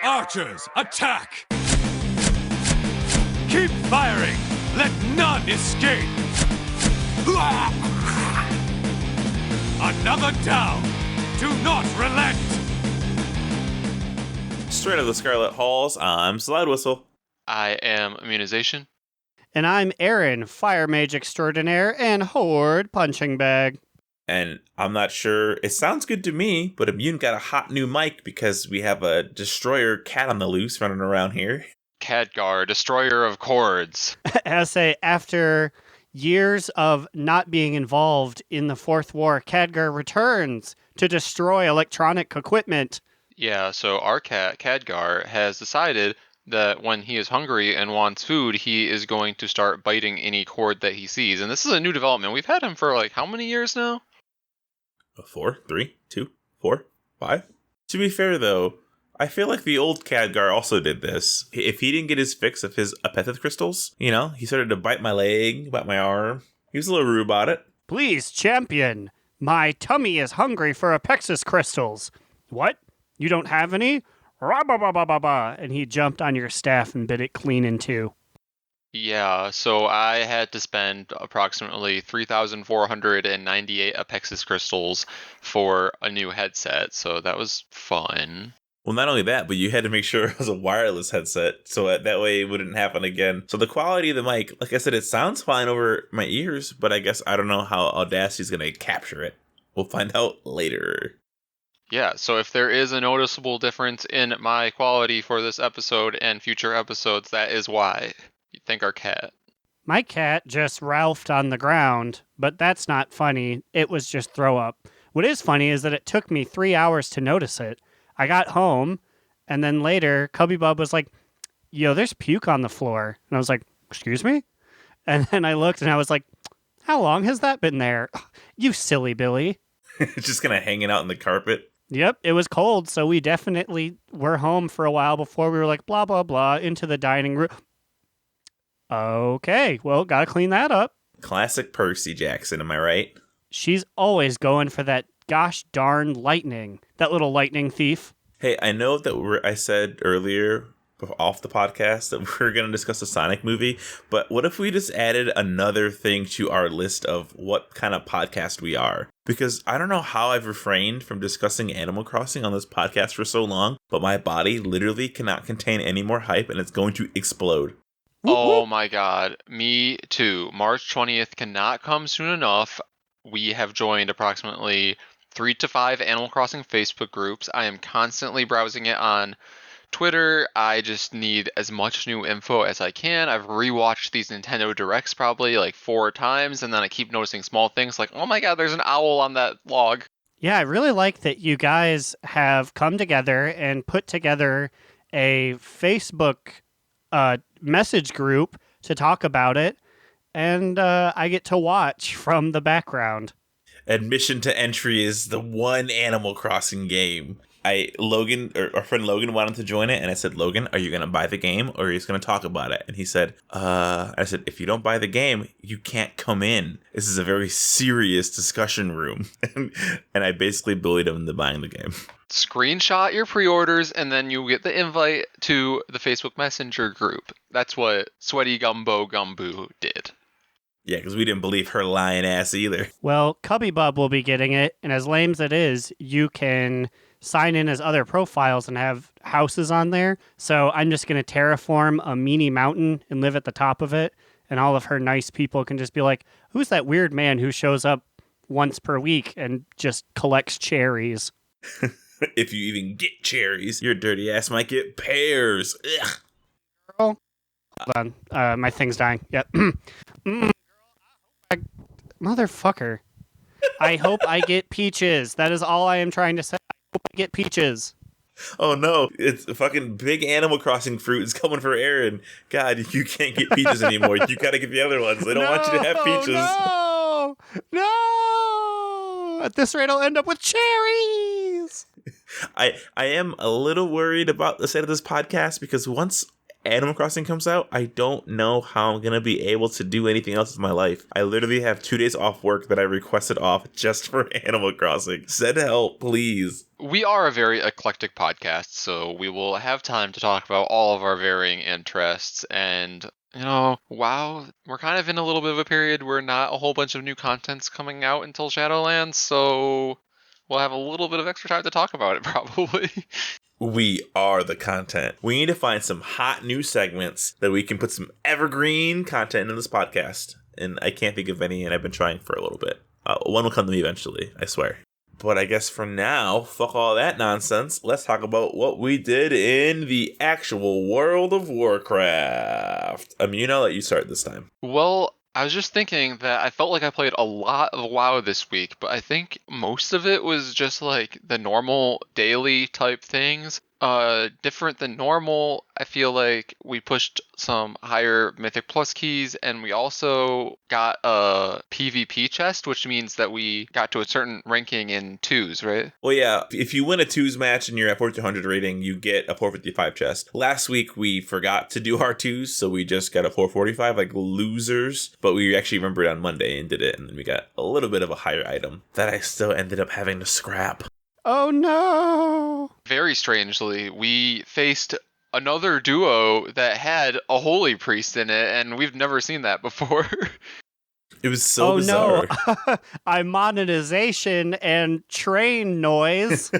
Archers, attack! Keep firing! Let none escape! Another down! Do not relent! Straight out of the Scarlet Halls, I'm Slidewhistle. I am Immunization. And I'm Aaron, Fire Mage Extraordinaire and Horde Punching Bag. And I'm not sure, it sounds good to me, but Immune got a hot new mic because we have a destroyer cat on the loose running around here. Khadgar, destroyer of chords. I say, after years of not being involved in the Fourth War, Khadgar returns to destroy electronic equipment. Yeah, so our cat, Khadgar, has decided that when he is hungry and wants food, he is going to start biting any cord that he sees. And this is a new development. We've had him for like how many years now? 4, 3, 2, 4, 5. To be fair, though, I feel like the old Khadgar also did this. If he didn't get his fix of his aplenty crystals, he started to bite my leg, bite my arm. He was a little rude about it. Please, champion, my tummy is hungry for apexis crystals. What? You don't have any? Ra-ba-ba-ba-ba-ba. And he jumped on your staff and bit it clean in two. Yeah, so I had to spend approximately 3,498 apexis crystals for a new headset, so that was fun. Well, not only that, but you had to make sure it was a wireless headset, so that way it wouldn't happen again. So the quality of the mic, like I said, it sounds fine over my ears, but I guess I don't know how Audacity's going to capture it. We'll find out later. Yeah, so if there is a noticeable difference in my quality for this episode and future episodes, that is why. You thank our cat. My cat just ralphed on the ground, but that's not funny. It was just throw up. What is funny is that it took me 3 hours to notice it. I got home, and then later, Cubby Bub was like, yo, there's puke on the floor. And I was like, excuse me? And then I looked, and I was like, how long has that been there? You silly Billy. It's just kind of hanging out in the carpet. Yep, it was cold, so we definitely were home for a while before we were like, blah, blah, blah, into the dining room. Okay, well, gotta clean that up. Classic Percy Jackson, am I right? She's always going for that gosh darn lightning. That little lightning thief. Hey, I know that I said earlier off the podcast that we're going to discuss a Sonic movie, but what if we just added another thing to our list of what kind of podcast we are? Because I don't know how I've refrained from discussing Animal Crossing on this podcast for so long, but my body literally cannot contain any more hype and it's going to explode. Oh my god, me too. March 20th cannot come soon enough. We have joined approximately 3 to 5 Animal Crossing Facebook groups. I am constantly browsing it on Twitter. I just need as much new info as I can. I've rewatched these Nintendo Directs probably like 4 times, and then I keep noticing small things like, oh my god, there's an owl on that log. Yeah, I really like that you guys have come together and put together a Facebook message group to talk about it, and I get to watch from the background. Admission to entry is the one Animal Crossing game. Our friend Logan wanted to join it, and I said, Logan, are you going to buy the game, or are you just going to talk about it? And he said, I said, if you don't buy the game, you can't come in. This is a very serious discussion room. And I basically bullied him into buying the game. Screenshot your pre-orders, and then you get the invite to the Facebook Messenger group. That's what Sweaty Gumbo Gumbo did. Yeah, because we didn't believe her lying ass either. Well, Cubby Bub will be getting it, and as lame as it is, you can sign in as other profiles and have houses on there. So I'm just going to terraform a mini mountain and live at the top of it, and all of her nice people can just be like, who's that weird man who shows up once per week and just collects cherries? If you even get cherries, your dirty ass might get pears. Ugh. Girl, hold on. My thing's dying. Yep. Motherfucker. I hope I get peaches. That is all I am trying to say. I hope I get peaches. Oh no, it's a fucking big Animal Crossing fruit is coming for Aaron. God, you can't get peaches anymore. You gotta get the other ones. They don't want you to have peaches. No! At this rate, I'll end up with cherries! I am a little worried about the state of this podcast because once Animal Crossing comes out, I don't know how I'm going to be able to do anything else with my life. I literally have 2 days off work that I requested off just for Animal Crossing. Send help, please. We are a very eclectic podcast, so we will have time to talk about all of our varying interests. And, wow, we're kind of in a little bit of a period where not a whole bunch of new content's coming out until Shadowlands, so we'll have a little bit of extra time to talk about it, probably. We are the content. We need to find some hot new segments that we can put some evergreen content in this podcast. And I can't think of any, and I've been trying for a little bit. One will come to me eventually, I swear. But I guess for now, fuck all that nonsense. Let's talk about what we did in the actual World of Warcraft. Immune, I'll let you start this time. Well, I was just thinking that I felt like I played a lot of WoW this week, but I think most of it was just like the normal daily type things. Different than normal, I feel like we pushed some higher Mythic Plus keys, and we also got a PvP chest, which means that we got to a certain ranking in 2s, right? Well, yeah, if you win a 2s match and you're at 400 rating, you get a 455 chest. Last week, we forgot to do our 2s, so we just got a 445, like losers. But we actually remembered on Monday and did it, and then we got a little bit of a higher item that I still ended up having to scrap. Oh no! Very strangely, we faced another duo that had a holy priest in it, and we've never seen that before. It was so bizarre. No! Immunization and train noise.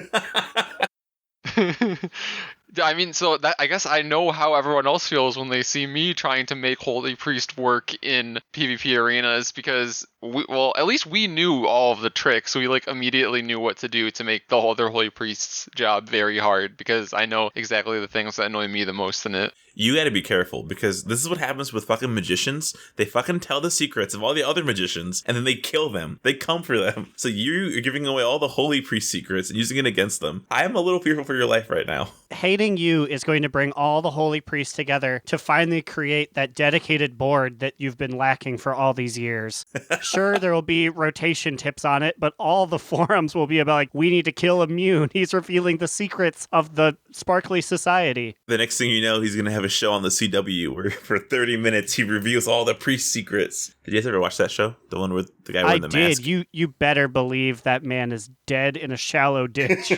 I mean, so that I guess I know how everyone else feels when they see me trying to make Holy Priest work in PvP arenas, because at least we knew all of the tricks. We immediately knew what to do to make the other Holy Priest's job very hard, because I know exactly the things that annoy me the most in it. You gotta be careful, because this is what happens with fucking magicians. They fucking tell the secrets of all the other magicians, and then they kill them. They come for them. So you're giving away all the Holy Priest secrets and using it against them. I am a little fearful for your life right now. Hating you is going to bring all the Holy Priests together to finally create that dedicated board that you've been lacking for all these years. Sure, there will be rotation tips on it, but all the forums will be about, we need to kill Immune. He's revealing the secrets of the Sparkly Society. The next thing you know, he's gonna have a show on the CW where for 30 minutes he reveals all the priest secrets. Did you guys ever watch that show? The one with the guy wearing the mask? I did. You better believe that man is dead in a shallow ditch.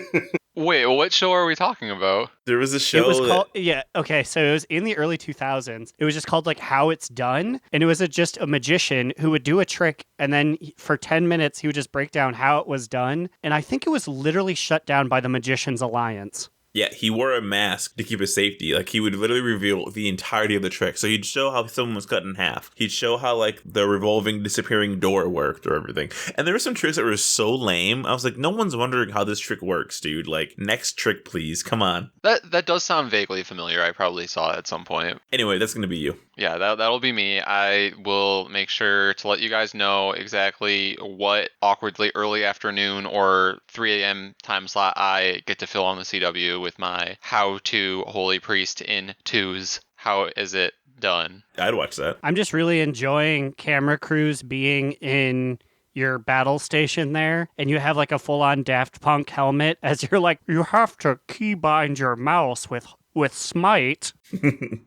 Wait, what show are we talking about? There was a show It was called, okay, so it was in the early 2000s. It was just called How It's Done, and it was just a magician who would do a trick, and then for 10 minutes he would just break down how it was done, and I think it was literally shut down by the Magicians Alliance. Yeah, he wore a mask to keep his safety. He would literally reveal the entirety of the trick. So he'd show how someone was cut in half. He'd show how, the revolving, disappearing door worked or everything. And there were some tricks that were so lame. I was like, no one's wondering how this trick works, dude. Next trick, please. Come on. That does sound vaguely familiar. I probably saw it at some point. Anyway, that's going to be you. Yeah, that'll be me. I will make sure to let you guys know exactly what awkwardly early afternoon or 3 a.m. time slot I get to fill on the CW with my How to Holy Priest in 2s. How is it done? I'd watch that. I'm just really enjoying camera crews being in your battle station there, and you have a full-on Daft Punk helmet as you're you have to keybind your mouse with Smite.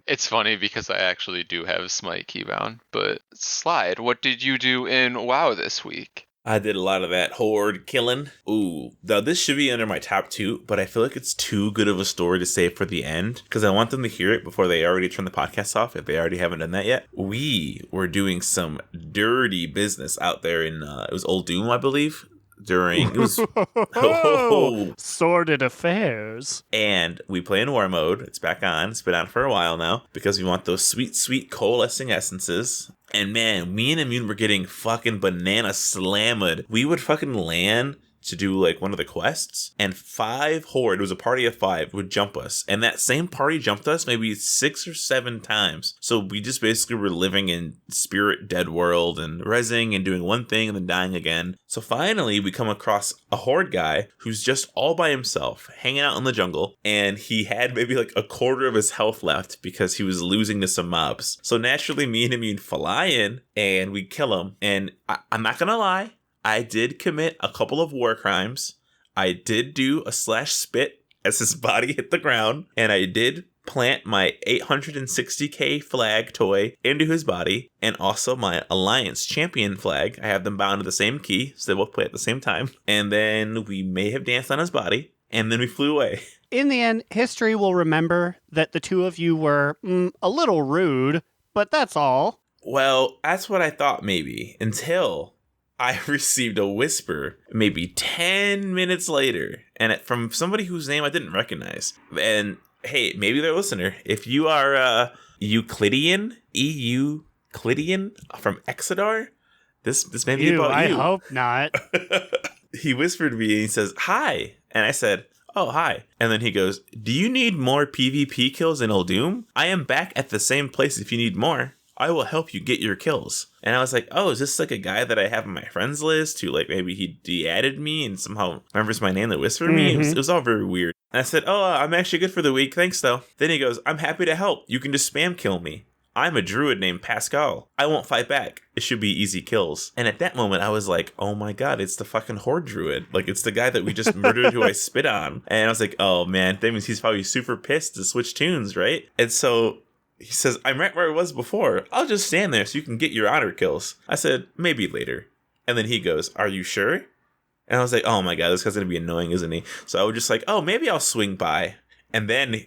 It's funny because I actually do have Smite keybound. But Slide, what did you do in WoW this week? I did a lot of that horde killing. Ooh, now this should be under my top 2, but I feel like it's too good of a story to save for the end, because I want them to hear it before they already turn the podcast off, if they already haven't done that yet. We were doing some dirty business out there in, it was Old Doom, I believe. It was sordid affairs. And we play in war mode. It's back on. It's been on for a while now because we want those sweet, sweet coalescing essences. And man, me and Immune were getting fucking banana slammed. We would fucking land to do one of the quests, and 5 horde, it was a party of 5, would jump us, and that same party jumped us maybe 6 or 7 times. So we just basically were living in spirit dead world and rezzing and doing one thing and then dying again. So finally we come across a horde guy who's just all by himself hanging out in the jungle, and he had maybe a quarter of his health left because he was losing to some mobs. So naturally me and Immune fly in and we kill him, and I'm not gonna lie, I did commit a couple of war crimes. I did do a /spit as his body hit the ground, and I did plant my 860k flag toy into his body, and also my Alliance champion flag. I have them bound to the same key, so they both play at the same time. And then we may have danced on his body, and then we flew away. In the end, history will remember that the two of you were a little rude, but that's all. Well, that's what I thought maybe, until I received a whisper maybe 10 minutes later, and from somebody whose name I didn't recognize. And hey, maybe they're a listener. If you are Euclidean, Euclidean from Exodar, this may be about you. I hope not. He whispered to me and he says, "Hi." And I said, "Oh, hi." And then he goes, "Do you need more PvP kills in Uldum? I am back at the same place if you need more. I will help you get your kills." And I was like, oh, is this like a guy that I have on my friends list who like maybe he de-added me and somehow remembers my name that whispered me? It was all very weird. And I said, oh, I'm actually good for the week. Thanks, though. Then he goes, "I'm happy to help. You can just spam kill me. I'm a druid named Pascal. I won't fight back. It should be easy kills." And at that moment, I was like, oh my god, it's the fucking horde druid. Like, it's the guy that we just murdered who I spit on. And I was like, oh man, that means he's probably super pissed to switch tunes, right? And so he says, "I'm right where I was before. I'll just stand there so you can get your honor kills." I said, "Maybe later." And then he goes, "Are you sure?" And I was like, oh my god, this guy's gonna be annoying, isn't he? So I was just like, oh, maybe I'll swing by. And then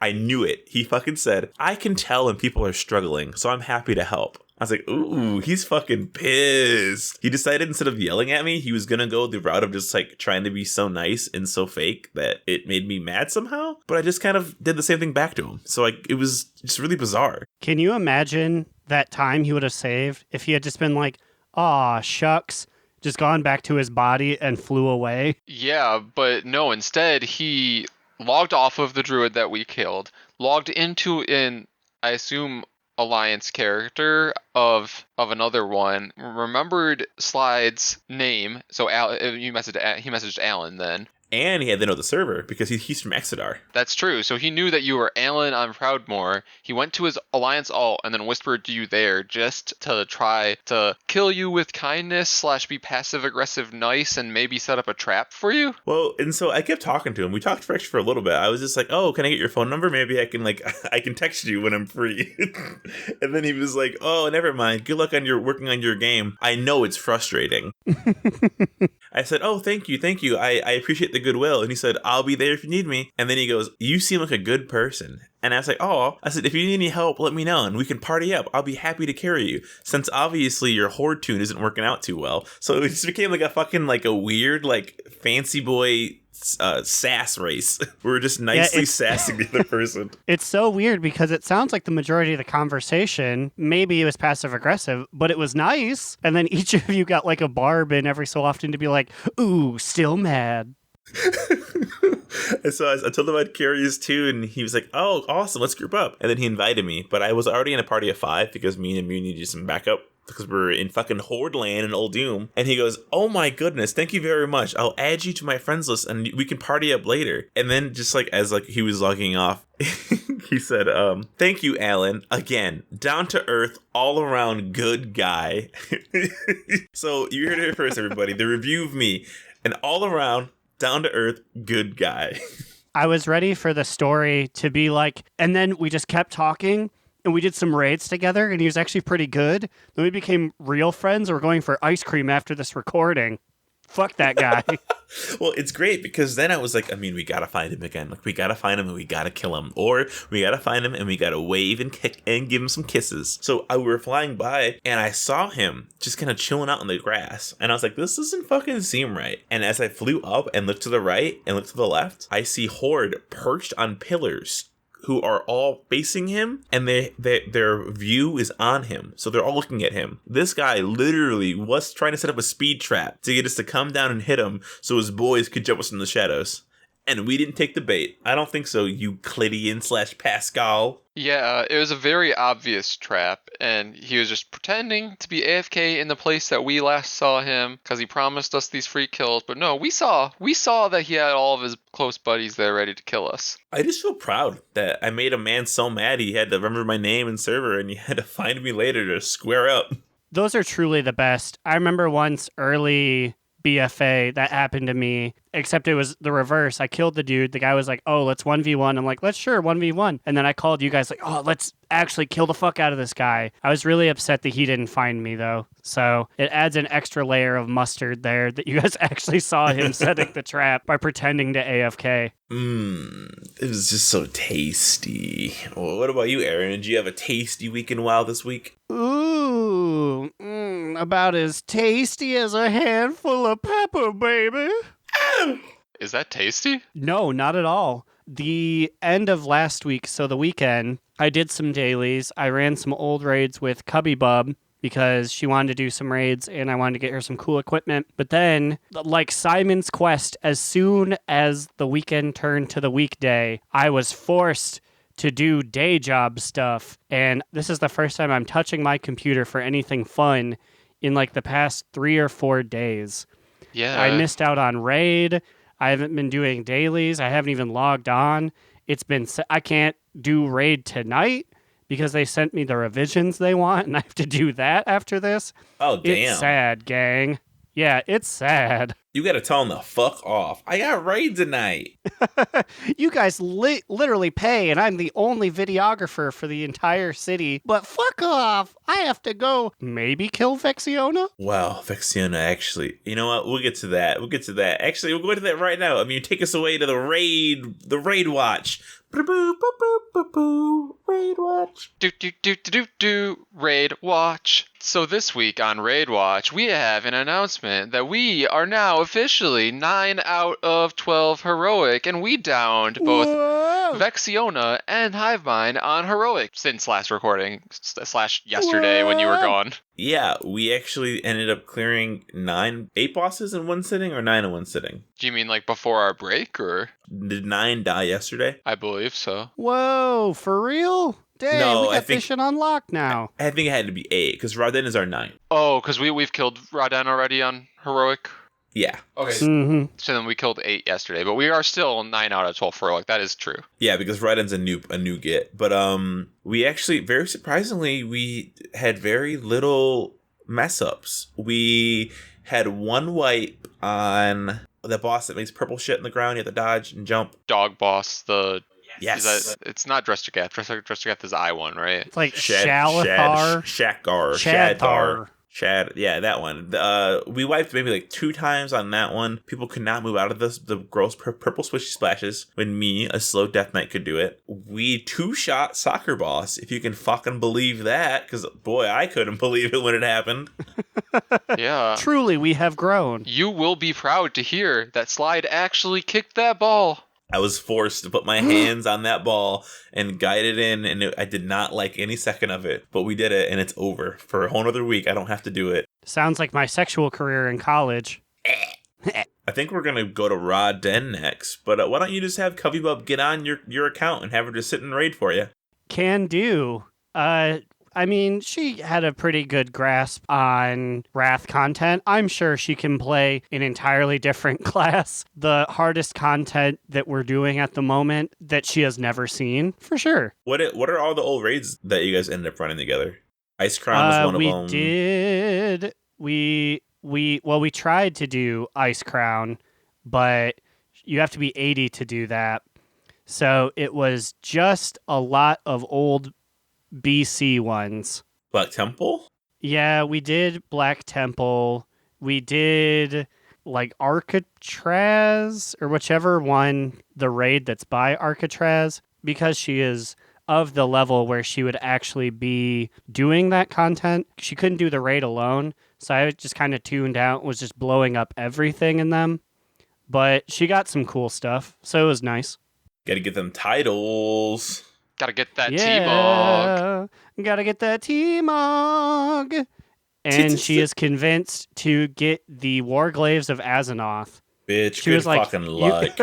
I knew it. He fucking said, "I can tell when people are struggling, so I'm happy to help." I was like, ooh, he's fucking pissed. He decided instead of yelling at me, he was gonna go the route of just like trying to be so nice and so fake that it made me mad somehow. But I just kind of did the same thing back to him. So it was just really bizarre. Can you imagine that time he would have saved if he had just been like, "Aw, shucks," just gone back to his body and flew away? Yeah, but no, instead he logged off of the druid that we killed, logged into I assume, Alliance character of another one, remembered Slide's name, so he messaged Alan then. And he had to know the server because he's from Exodar. That's true. So he knew that you were Alan on Proudmoore. He went to his Alliance alt and then whispered to you there just to try to kill you with kindness / be passive-aggressive nice and maybe set up a trap for you. Well, and so I kept talking to him. We talked for a little bit. I was just like, "Oh, can I get your phone number? Maybe I can I can text you when I'm free." And then he was like, "Oh, never mind. Good luck on working on your game. I know it's frustrating." I said, "Oh, thank you. I appreciate the goodwill." And he said, "I'll be there if you need me." And then he goes, "You seem like a good person." And I was like, "Oh," I said, "if you need any help, let me know and we can party up. I'll be happy to carry you, since obviously your horde tune isn't working out too well." So it just became like a fucking a weird fancy boy sass race. We're just nicely sassing the other person. It's so weird because it sounds like the majority of the conversation, maybe it was passive aggressive, but it was nice. And then each of you got like a barb in every so often to be like, "Ooh, still mad." And so I told him I'd carry his tune, and he was like, "Oh, awesome, let's group up." And then he invited me, but I was already in a party of 5 because me and Immune needed some backup because we're in fucking Horde land in Uldum. And he goes, "Oh my goodness, thank you very much. I'll add you to my friends list and we can party up later." And then just as he was logging off, he said, "Thank you, Alan. Again, down to earth, all around good guy." So you heard it first, everybody. The review of me, an all around down to earth good guy. I was ready for the story to be like, and then we just kept talking and we did some raids together and he was actually pretty good. Then we became real friends. We're going for ice cream after this recording. Fuck that guy. Well, it's great because then I was like, we gotta find him again. We gotta find him and we gotta kill him. Or we gotta find him and we gotta wave and kick and give him some kisses. So we were flying by and I saw him just kind of chilling out in the grass. And I was like, this doesn't fucking seem right. And as I flew up and looked to the right and looked to the left, I see Horde perched on pillars who are all facing him, and their view is on him. So they're all looking at him. This guy literally was trying to set up a speed trap to get us to come down and hit him so his boys could jump us in the shadows. And we didn't take the bait. I don't think so, Euclidean / Pascal. Yeah, it was a very obvious trap, and he was just pretending to be AFK in the place that we last saw him, because he promised us these free kills. But no, we saw that he had all of his close buddies there ready to kill us. I just feel proud that I made a man so mad he had to remember my name and server, and he had to find me later to square up. Those are truly the best. I remember once early BFA. That happened to me, except it was the reverse. I killed the dude. The guy was like, oh, let's 1v1. I'm like, let's sure 1v1. And then I called you guys like, oh, let's actually kill the fuck out of this guy. I was really upset that he didn't find me, though. So it adds an extra layer of mustard there that you guys actually saw him setting the trap by pretending to AFK. It was just so tasty. Well, what about you, Aaron? Did you have a tasty weekend WoW this week? Ooh, about as tasty as a handful of pepper, baby. Is that tasty? No, not at all. The end of last week, so the weekend, I did some dailies. I ran some old raids with Cubby Bub because she wanted to do some raids and I wanted to get her some cool equipment. But then, like Simon's Quest, as soon as the weekend turned to the weekday, I was forced to do day job stuff. And this is the first time I'm touching my computer for anything fun in like the past 3 or 4 days. Yeah. I missed out on raid. I haven't been doing dailies. I haven't even logged on. I can't do raid tonight because they sent me the revisions they want, and I have to do that after this. Oh, damn. It's sad, gang. Yeah, it's sad. You gotta tell them the fuck off. I got raid tonight. You guys literally pay, and I'm the only videographer for the entire city. But fuck off. I have to go maybe kill Sexiona. Wow, Sexiona, actually. You know what? We'll get to that. Actually, we'll go to that right now. I mean, take us away to the raid watch. Raid watch. Raid watch. So this week on Raid Watch, we have an announcement that we are now officially 9 out of 12 heroic, and we downed both Sexiona and Hivemind on heroic since last recording / yesterday when you were gone. Yeah, we actually ended up clearing 8 bosses in one sitting, or 9 in one sitting. Do you mean like before our break, or? Did 9 die yesterday? I believe so. Whoa, for real? Dang, No, we got I think- this shit unlocked now. I think it had to be 8, because Wrathion is our 9. Oh, because we've killed Wrathion already on heroic? Yeah. Okay. Mm-hmm. So then we killed 8 yesterday, but we are still 9 out of 12 for heroic. That is true. Yeah, because Wrathion's a new get. But we actually, very surprisingly, we had very little mess ups. We had 1 wipe on the boss that makes purple shit in the ground. You have to dodge and jump. Dog boss, Yes. it's not Drestagath. Drestagath is I1, right? It's like Shalathar. Shadgar. Yeah, that one. We wiped maybe like 2 times on that one. People could not move out of the gross purple swishy splashes when me, a slow death knight, could do it. We 2-shot soccer boss, if you can fucking believe that, because boy, I couldn't believe it when it happened. Yeah. Truly, we have grown. You will be proud to hear that Slide actually kicked that ball. I was forced to put my hands on that ball and guide it in, and I did not like any second of it. But we did it, and it's over. For a whole other week, I don't have to do it. Sounds like my sexual career in college. I think we're going to go to Rod Den next, but why don't you just have Covey Bub get on your account and have her just sit and raid for you? Can do. I mean, she had a pretty good grasp on Wrath content. I'm sure she can play an entirely different class. The hardest content that we're doing at the moment that she has never seen, for sure. What are all the old raids that you guys ended up running together? Ice Crown was one of them. We did. We tried to do Ice Crown, but you have to be 80 to do that. So it was just a lot of old BC ones. Black Temple? Yeah, we did Black Temple. We did like Arcatraz or whichever one, the raid that's by Arcatraz, because she is of the level where she would actually be doing that content. She couldn't do the raid alone, so I just kind of tuned out, was just blowing up everything in them. But she got some cool stuff, so it was nice. Gotta get them titles. Gotta get that T-Mog. Gotta get that T-Mog. And she is convinced to get the Warglaves of Azeroth. Bitch, She was like, fucking luck.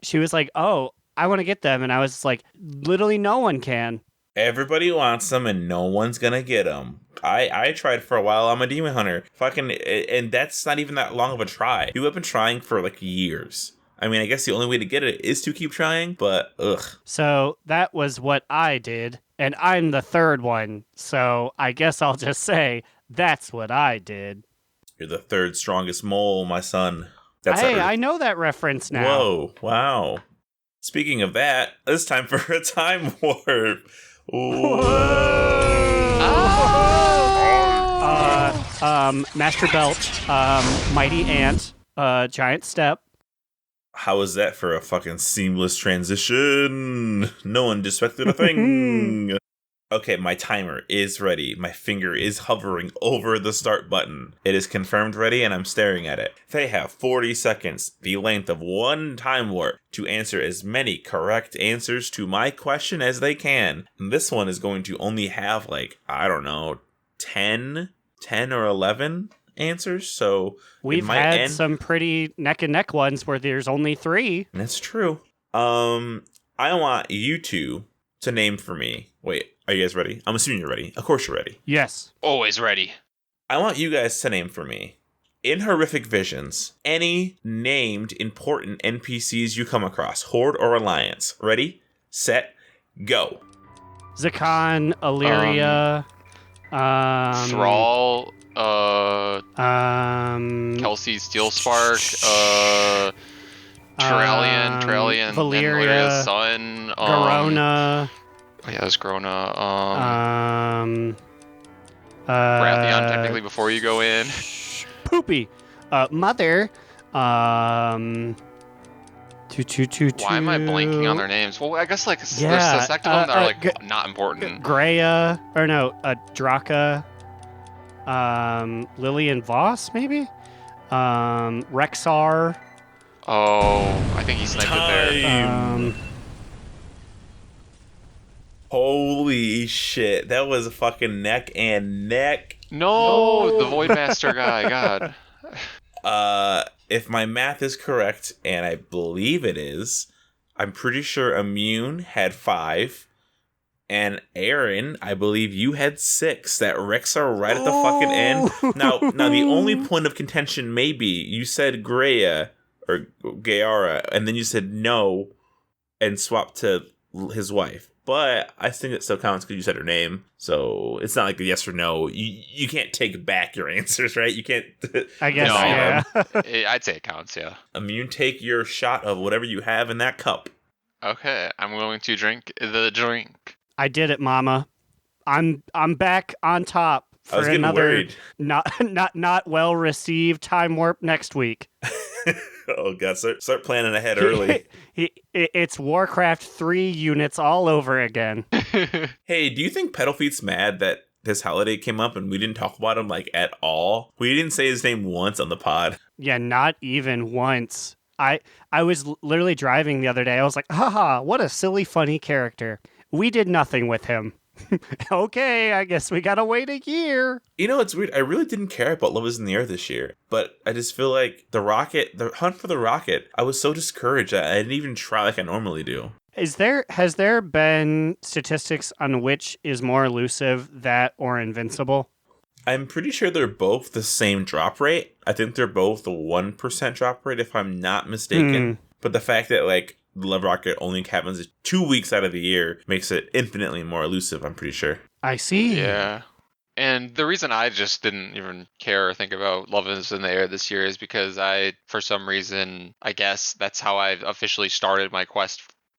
She was like, oh, I want to get them. And I was like, literally no one can. Everybody wants them and no one's gonna get them. I tried for a while. I'm a demon hunter. And that's not even that long of a try. People have been trying for like years. I mean, I guess the only way to get it is to keep trying, but ugh. So that was what I did, and I'm the third one, so I guess I'll just say that's what I did. You're the third strongest mole, my son. That's Hey, I know that reference now. Whoa, wow. Speaking of that, it's time for a time warp. Master Belch, Mighty Ant, Giant Step. How was that for a fucking seamless transition? No one disrespected a thing. Okay, my timer is ready. My finger is hovering over the start button. It is confirmed ready, and I'm staring at it. They have 40 seconds, the length of one time warp, to answer as many correct answers to my question as they can. And this one is going to only have, 10 or 11 answers, so we've had some pretty neck and neck ones where there's only 3. That's true. I want you two to name for me. Wait, are you guys ready? I'm assuming you're ready. Of course you're ready. Yes. Always ready. I want you guys to name for me, in Horrific Visions, any named important NPCs you come across, Horde or Alliance. Ready, set, go. Zakan, Illyria, Thrall, Kelsey Steelspark, Trallian, Valyria's son, Garona. Oh yeah, there's Grona. Wrathion, technically, before you go in. Poopy. Mother. Why am I blanking on their names? Well, I guess there's a sect of them that are not important. Greya, or no, Draka. Lillian Voss, maybe. Rexar. Oh, I think he sniped it there. Holy shit, that was a fucking neck and neck. No, the Voidmaster guy, God. If my math is correct, and I believe it is, I'm pretty sure Immune had 5, and Aaron, I believe you had 6. That Rex are right at the fucking end. Now, the only point of contention may be you said Greya or Gayara, and then you said no, and swapped to his wife. But I think it still counts because you said her name. So it's not like a yes or no. You can't take back your answers, right? You can't. I guess, yeah. I'd say it counts, yeah. Immune, take your shot of whatever you have in that cup. Okay, I'm going to drink the drink. I did it, Mama. I'm back on top for another not well received time warp next week. Oh god, start planning ahead early. It's Warcraft 3 units all over again. Hey, do you think Pedalfeet's mad that this holiday came up and we didn't talk about him at all? We didn't say his name once on the pod. Yeah, not even once. I was literally driving the other day. I was like, haha, what a silly, funny character. We did nothing with him. Okay, I guess we gotta wait a year. You know, it's weird. I really didn't care about Love is in the Air this year, but I just feel like the hunt for the rocket, I was so discouraged. I didn't even try like I normally do. Has there been statistics on which is more elusive, that or Invincible? I'm pretty sure they're both the same drop rate. I think they're both the 1% drop rate, if I'm not mistaken. But the fact that the Love Rocket only happens 2 weeks out of the year makes it infinitely more elusive, I'm pretty sure. I see. Yeah. And the reason I just didn't even care or think about Love is in the Air this year is because for some reason, I guess that's how I officially started my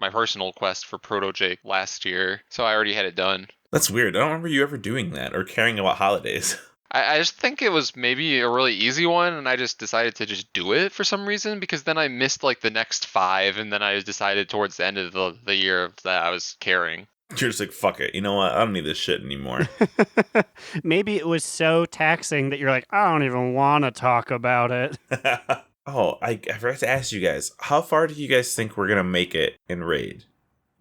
personal quest for Proto Jake last year. So I already had it done. That's weird. I don't remember you ever doing that or caring about holidays. I just think it was maybe a really easy one, and I just decided to just do it for some reason, because then I missed the next 5, and then I decided towards the end of the year that I was caring. You're just fuck it. You know what? I don't need this shit anymore. Maybe it was so taxing that you're like, I don't even want to talk about it. Oh, I forgot to ask you guys, how far do you guys think we're going to make it in Raid?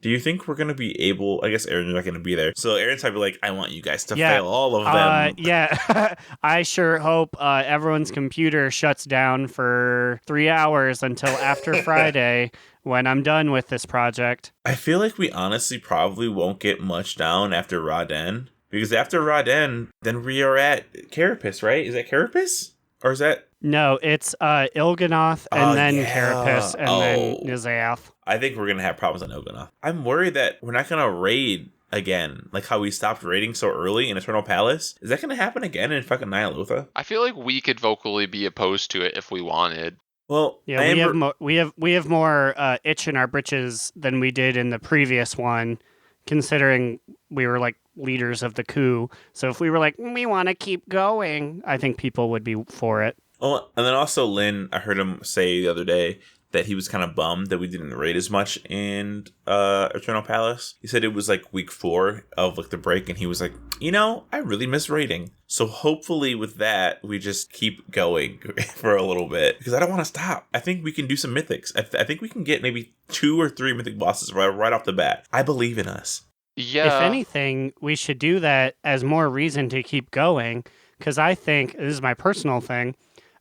Do you think we're going to be able... I guess Aaron's not going to be there. So Aaron's probably like, I want you guys to fail all of them. Yeah, I sure hope everyone's computer shuts down for 3 hours until after Friday when I'm done with this project. I feel like we honestly probably won't get much down after Raden. Because after Raden, then we are at Carapace, right? Is that Carapace? Or is that... No, it's Il'gynoth and then Carapace and then Nizath. I think we're going to have problems on Il'gynoth. I'm worried that we're not going to raid again. Like how we stopped raiding so early in Eternal Palace. Is that going to happen again in fucking Nyalotha? I feel like we could vocally be opposed to it if we wanted. Well, Yeah, we have more itch in our britches than we did in the previous one, considering we were like leaders of the coup. So if we were like, we want to keep going, I think people would be for it. Oh, and then also Lynn, I heard him say the other day that he was kind of bummed that we didn't raid as much in Eternal Palace. He said it was like week 4 of like the break, and he was like, I really miss raiding. So hopefully with that, we just keep going for a little bit, because I don't want to stop. I think we can do some mythics. I think we can get maybe 2 or 3 mythic bosses right off the bat. I believe in us. Yeah. If anything, we should do that as more reason to keep going, because I think, this is my personal thing,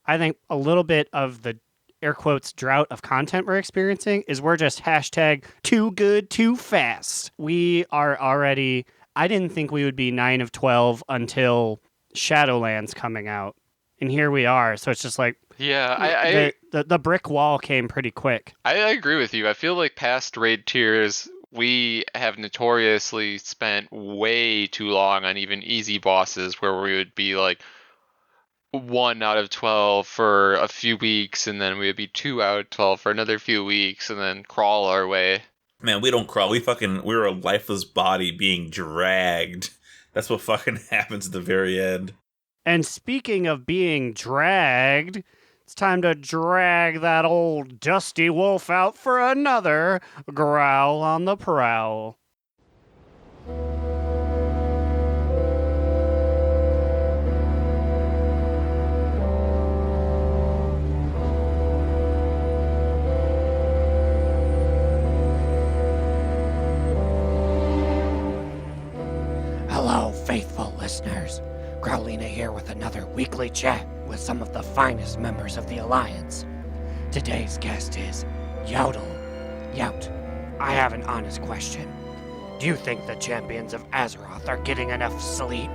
I think a little bit of the air quotes drought of content we're experiencing is we're just hashtag too good too fast. We are already, I didn't think we would be 9 of 12 until Shadowlands coming out. And here we are. So it's just like, yeah, the brick wall came pretty quick. I agree with you. I feel like past raid tiers, we have notoriously spent way too long on even easy bosses where we would be like 1 out of 12 for a few weeks, and then we would be 2 out of 12 for another few weeks, and then crawl our way. Man, we don't crawl. We're a lifeless body being dragged. That's what fucking happens at the very end. And speaking of being dragged, it's time to drag that old dusty wolf out for another growl on the prowl. Hello, faithful listeners. Growliina here with another weekly chat with some of the finest members of the Alliance. Today's guest is Yodel. Yout, I have an honest question. Do you think the champions of Azeroth are getting enough sleep?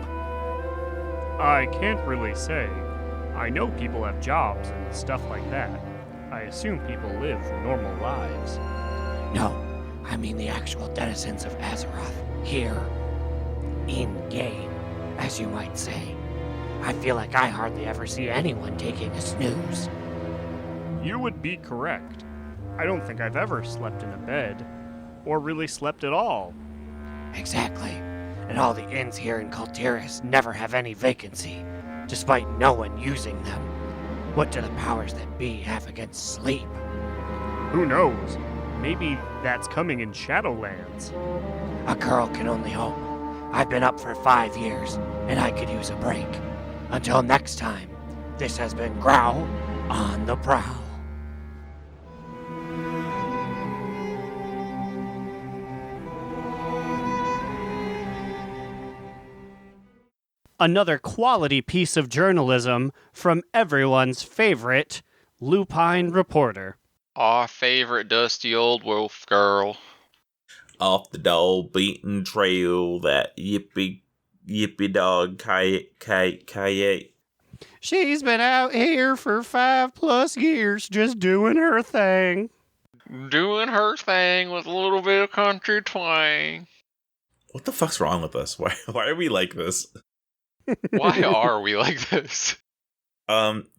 I can't really say. I know people have jobs and stuff like that. I assume people live normal lives. No, I mean the actual denizens of Azeroth, here, in-game, as you might say. I feel like I hardly ever see anyone taking a snooze. You would be correct. I don't think I've ever slept in a bed, or really slept at all. Exactly. And all the inns here in Kultiris never have any vacancy, despite no one using them. What do the powers that be have against sleep? Who knows? Maybe that's coming in Shadowlands. A girl can only hope. I've been up for 5 years, and I could use a break. Until next time, this has been Growl on the Prowl. Another quality piece of journalism from everyone's favorite lupine reporter. Our favorite dusty old wolf girl. Off the dog beaten trail, that yippee dog kayak. She's been out here for 5+ years just doing her thing. Doing her thing with a little bit of country twang. What the fuck's wrong with us? Why are we like this? Why are we like this?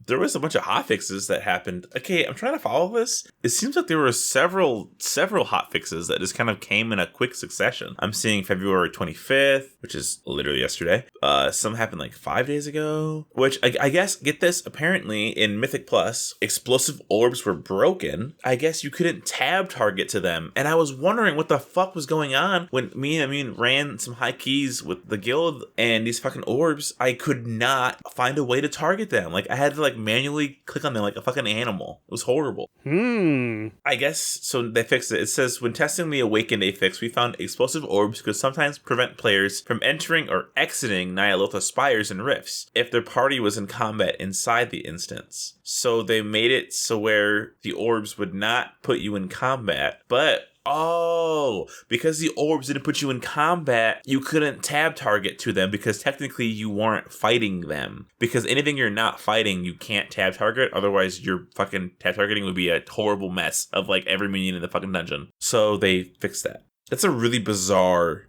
There was a bunch of hotfixes that happened. Okay, I'm trying to follow this. It seems like there were several hotfixes that just kind of came in a quick succession. I'm seeing February 25th, which is literally yesterday. Some happened like 5 days ago, which I guess, get this, apparently in Mythic Plus, explosive orbs were broken. I guess you couldn't tab target to them. And I was wondering what the fuck was going on when me and Amin ran some high keys with the guild and these fucking orbs. I could not find a way to target them. Like, I had to like manually click on them like a fucking animal. It was horrible. I guess, so they fixed it. It says, when testing the Awakened affix, we found explosive orbs could sometimes prevent players from entering or exiting Nyalotha spires and rifts if their party was in combat inside the instance. So they made it so where the orbs would not put you in combat, but because the orbs didn't put you in combat, you couldn't tab target to them because technically you weren't fighting them. Because anything you're not fighting, you can't tab target. Otherwise, your fucking tab targeting would be a horrible mess of like every minion in the fucking dungeon. So they fixed that. That's a really bizarre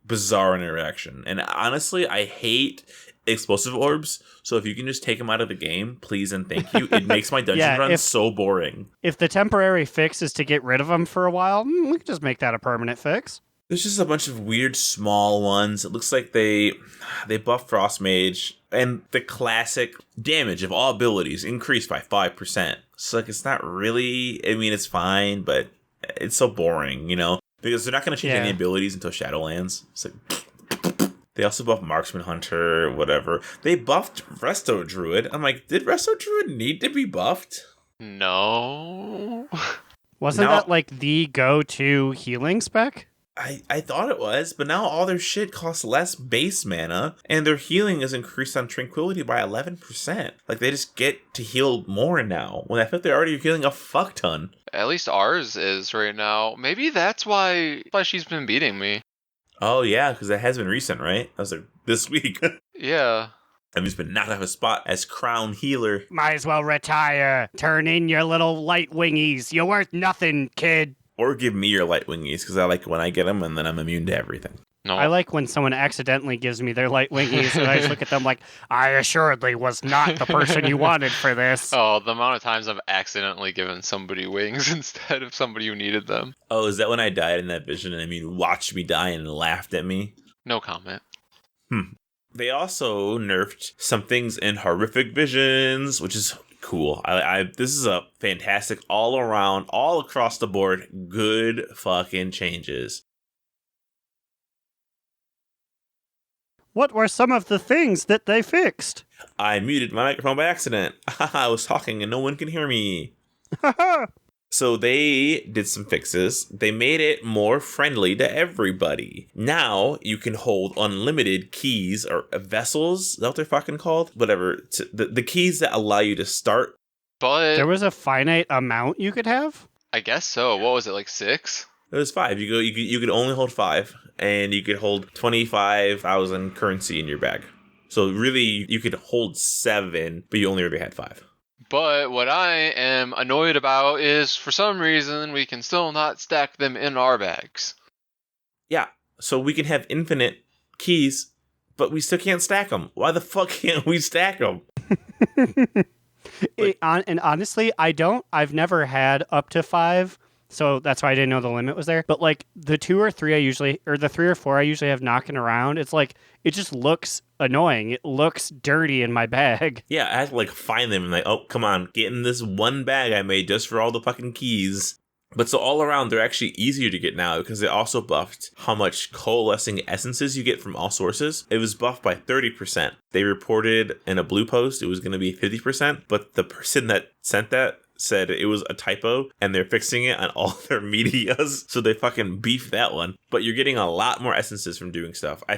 bizarre interaction. And honestly, I hate explosive orbs. So if you can just take them out of the game, please and thank you. It makes my dungeon runs so boring. If the temporary fix is to get rid of them for a while, we could just make that a permanent fix. There's just a bunch of weird small ones. It looks like they buff Frost Mage, and the classic damage of all abilities increased by 5%. So like, it's not really, I mean, it's fine, but it's so boring, you know? Because they're not going to change any abilities until Shadowlands. It's like, they also buffed Marksman Hunter, whatever. They buffed Resto Druid. I'm like, did Resto Druid need to be buffed? No. Wasn't that like the go-to healing spec? I thought it was, but now all their shit costs less base mana, and their healing is increased on Tranquility by 11%. Like, they just get to heal more now, when I thought they're already healing a fuck ton. At least ours is right now. Maybe that's why she's been beating me. Oh, yeah, because it has been recent, right? I was like, this week. Yeah. I've just been knocked off a spot as Crown Healer. Might as well retire. Turn in your little light wingies. You're worth nothing, kid. Or give me your light wingies, because I like when I get them, and then I'm immune to everything. No. I like when someone accidentally gives me their light wingies, and I just look at them like, I assuredly was not the person you wanted for this. Oh, the amount of times I've accidentally given somebody wings instead of somebody who needed them. Oh, is that when I died in that vision, and I mean, watched me die and laughed at me? No comment. They also nerfed some things in Horrific Visions, which is cool. This is a fantastic all around, all across the board, good fucking changes. What were some of the things that they fixed? I muted my microphone by accident. I was talking and no one can hear me. So they did some fixes. They made it more friendly to everybody. Now you can hold unlimited keys or vessels. Is that what they're fucking called? Whatever. The keys that allow you to start. But There was a finite amount you could have? I guess so. What was it, like 6? It was 5. You could only hold 5, and you could hold 25,000 currency in your bag. So really, you could hold 7, but you only really had 5. But what I am annoyed about is, for some reason, we can still not stack them in our bags. Yeah, so we can have infinite keys, but we still can't stack them. Why the fuck can't we stack them? And honestly, I've never had up to 5, so that's why I didn't know the limit was there. But like the 2 or 3 the 3 or 4 I usually have knocking around, it's like, it just looks annoying. It looks dirty in my bag. Yeah, I had to like find them and like, oh, come on, get in this one bag I made just for all the fucking keys. But so all around, they're actually easier to get now because they also buffed how much coalescing essences you get from all sources. It was buffed by 30%. They reported in a blue post it was going to be 50%, but the person that sent that said it was a typo and they're fixing it on all their medias, so they fucking beefed that one. But you're getting a lot more essences from doing stuff. I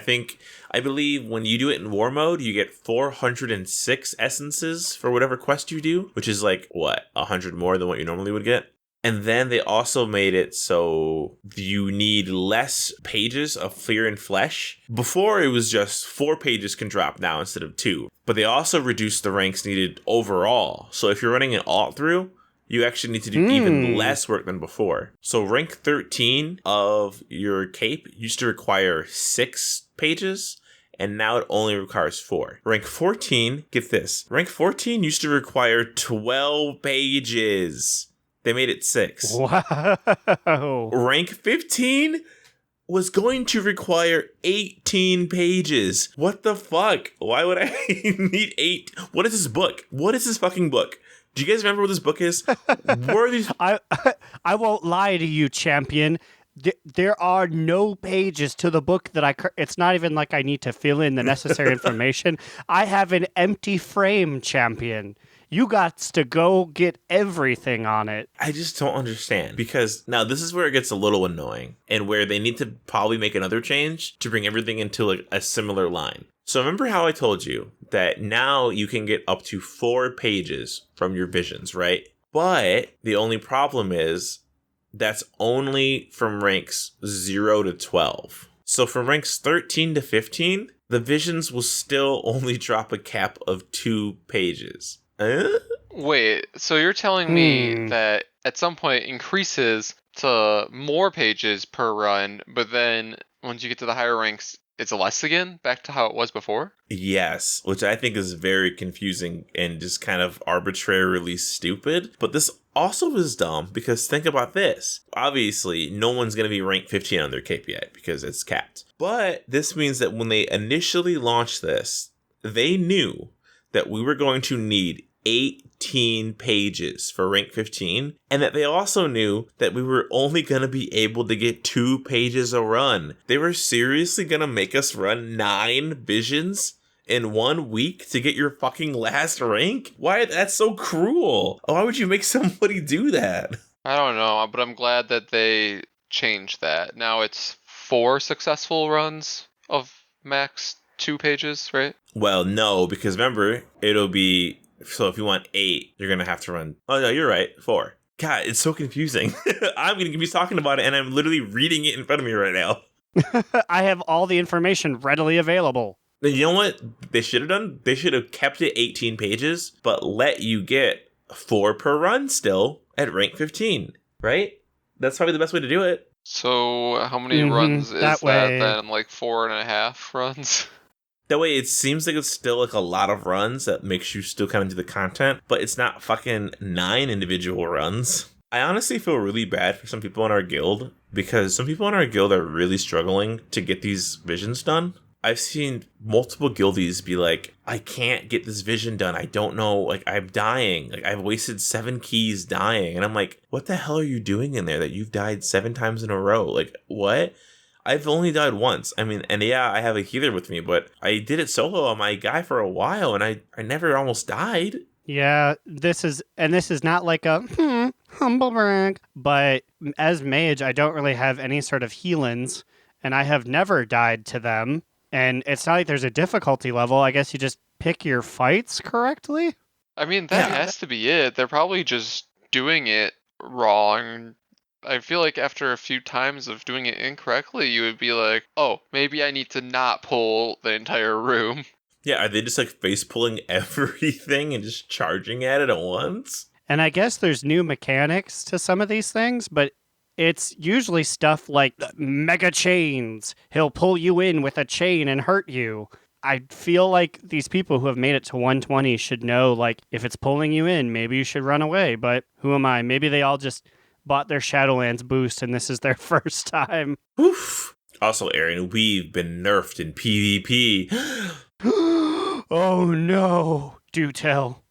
believe when you do it in war mode, you get 406 essences for whatever quest you do, which is like, 100 more than what you normally would get? And then they also made it so you need less pages of Fear and Flesh. Before, it was just 4 pages can drop now instead of 2. But they also reduced the ranks needed overall. So if you're running an alt through, you actually need to do even less work than before. So rank 13 of your cape used to require 6 pages. And now it only requires 4. Rank 14, get this. Rank 14 used to require 12 pages. They made it 6. Wow. Rank 15 was going to require 18 pages. What the fuck? Why would I need 8? What is this book? What is this fucking book? Do you guys remember what this book is? Where are these? I won't lie to you, champion. There are no pages to the book that it's not even like I need to fill in the necessary information. I have an empty frame, champion. You got to go get everything on it. I just don't understand. Because now this is where it gets a little annoying and where they need to probably make another change to bring everything into like a similar line. So remember how I told you that now you can get up to 4 pages from your visions, right? But the only problem is that's only from ranks 0 to 12. So from ranks 13 to 15, the visions will still only drop a cap of 2 pages. Wait, so you're telling me that at some point increases to more pages per run, but then once you get to the higher ranks, it's less again, back to how it was before? Yes, which I think is very confusing and just kind of arbitrarily stupid. But this also is dumb because think about this. Obviously, no one's going to be ranked 15 on their KPI because it's capped. But this means that when they initially launched this, they knew that we were going to need 18 pages for rank 15, and that they also knew that we were only going to be able to get 2 pages a run. They were seriously going to make us run 9 visions in 1 week to get your fucking last rank? Why? That's so cruel. Why would you make somebody do that? I don't know, but I'm glad that they changed that. Now it's 4 successful runs of max 2 pages, right? Well, no, because remember, it'll be... So if you want 8, you're going to have to run... Oh, no, you're right. 4. God, it's so confusing. I'm going to be talking about it, and I'm literally reading it in front of me right now. I have all the information readily available. You know what they should have done? They should have kept it 18 pages, but let you get 4 per run still at rank 15, right? That's probably the best way to do it. So how many runs is that then? Like 4.5 runs? That way, it seems like it's still like a lot of runs that makes you still kind of do the content, but it's not fucking 9 individual runs. I honestly feel really bad for some people in our guild because some people in our guild are really struggling to get these visions done. I've seen multiple guildies be like, I can't get this vision done. I don't know. Like, I'm dying. Like, I've wasted 7 keys dying. And I'm like, what the hell are you doing in there that you've died 7 times in a row? Like, what? I've only died once. I mean, and yeah, I have a healer with me, but I did it solo on my guy for a while, and I never almost died. Yeah, this is not like a humble brag, but as mage, I don't really have any sort of healings, and I have never died to them. And it's not like there's a difficulty level. I guess you just pick your fights correctly. I mean, that has to be it. They're probably just doing it wrong. I feel like after a few times of doing it incorrectly, you would be like, oh, maybe I need to not pull the entire room. Yeah, are they just like face pulling everything and just charging at it at once? And I guess there's new mechanics to some of these things, but it's usually stuff like mega chains. He'll pull you in with a chain and hurt you. I feel like these people who have made it to 120 should know, like, if it's pulling you in, maybe you should run away. But who am I? Maybe they all just bought their Shadowlands boost and this is their first time. Oof. Also, Aaron, we've been nerfed in PvP. Oh no. Do tell.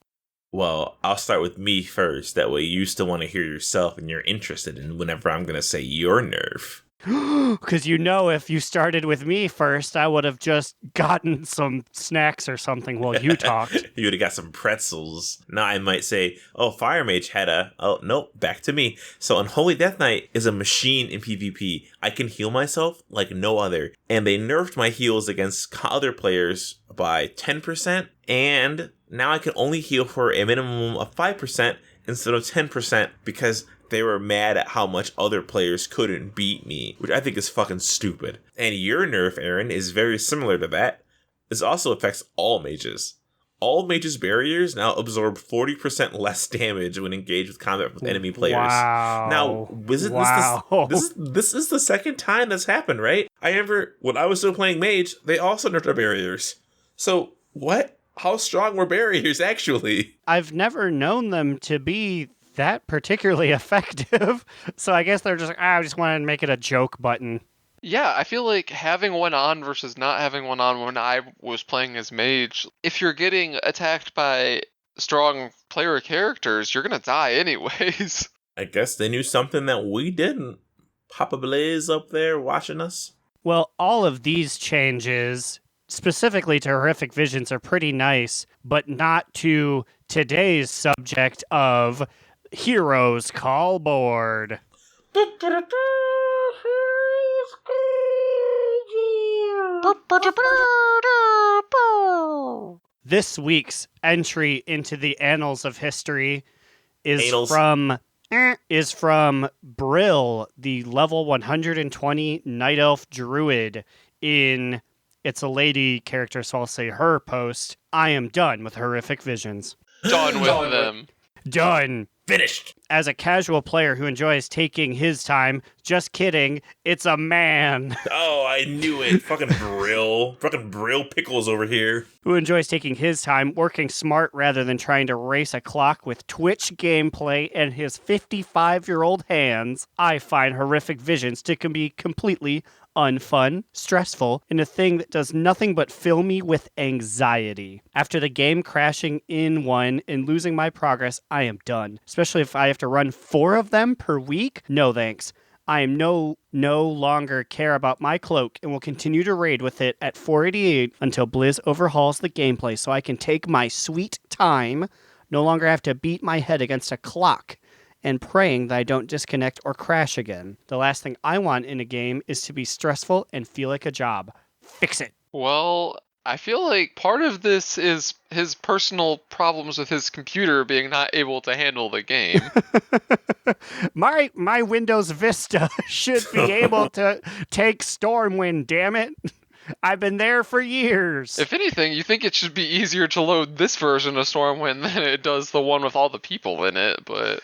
Well, I'll start with me first. That way you still want to hear yourself and you're interested in whenever I'm going to say your nerf. Because if you started with me first, I would have just gotten some snacks or something while you talked. You would have got some pretzels. Now I might say, oh, Fire Mage had a... Oh, nope, back to me. So Unholy Death Knight is a machine in PvP. I can heal myself like no other. And they nerfed my heals against other players by 10%. And now I can only heal for a minimum of 5% instead of 10% because they were mad at how much other players couldn't beat me, which I think is fucking stupid. And your nerf, Aaron, is very similar to that. This also affects all mages. All mages' barriers now absorb 40% less damage when engaged with combat with enemy players. Wow. Now, this is the second time that's happened, right? I remember when I was still playing mage, they also nerfed our barriers. So, what? How strong were barriers, actually? I've never known them to be that particularly effective. So I guess they're just like, I just wanted to make it a joke button. Yeah, I feel like having one on versus not having one on when I was playing as mage, if you're getting attacked by strong player characters, you're going to die anyways. I guess they knew something that we didn't. Papa Blaze up there watching us. Well, all of these changes, specifically to Horrific Visions, are pretty nice, but not to today's subject of Heroes Call Board. This week's entry into the annals of history is from Brill, the level 120 Night Elf Druid in... It's a lady character, so I'll say her post. I am done with Horrific Visions. Done with them. Done. Finished. As a casual player who enjoys taking his time, just kidding, it's a man. Oh, I knew it. Fucking Brill Pickles over here. Who enjoys taking his time, working smart rather than trying to race a clock with Twitch gameplay and his 55-year-old hands. I find horrific visions to be completely unfun, stressful, and a thing that does nothing but fill me with anxiety. After the game crashing in one and losing my progress, I am done. Especially if I have to run 4 of them per week. No thanks. I am no longer care about my cloak and will continue to raid with it at 488 until Blizz overhauls the gameplay so I can take my sweet time, no longer have to beat my head against a clock, and praying that I don't disconnect or crash again. The last thing I want in a game is to be stressful and feel like a job. Fix it. Well, I feel like part of this is his personal problems with his computer being not able to handle the game. My Windows Vista should be able to take Stormwind, damn it. I've been there for years. If anything, you think it should be easier to load this version of Stormwind than it does the one with all the people in it, but...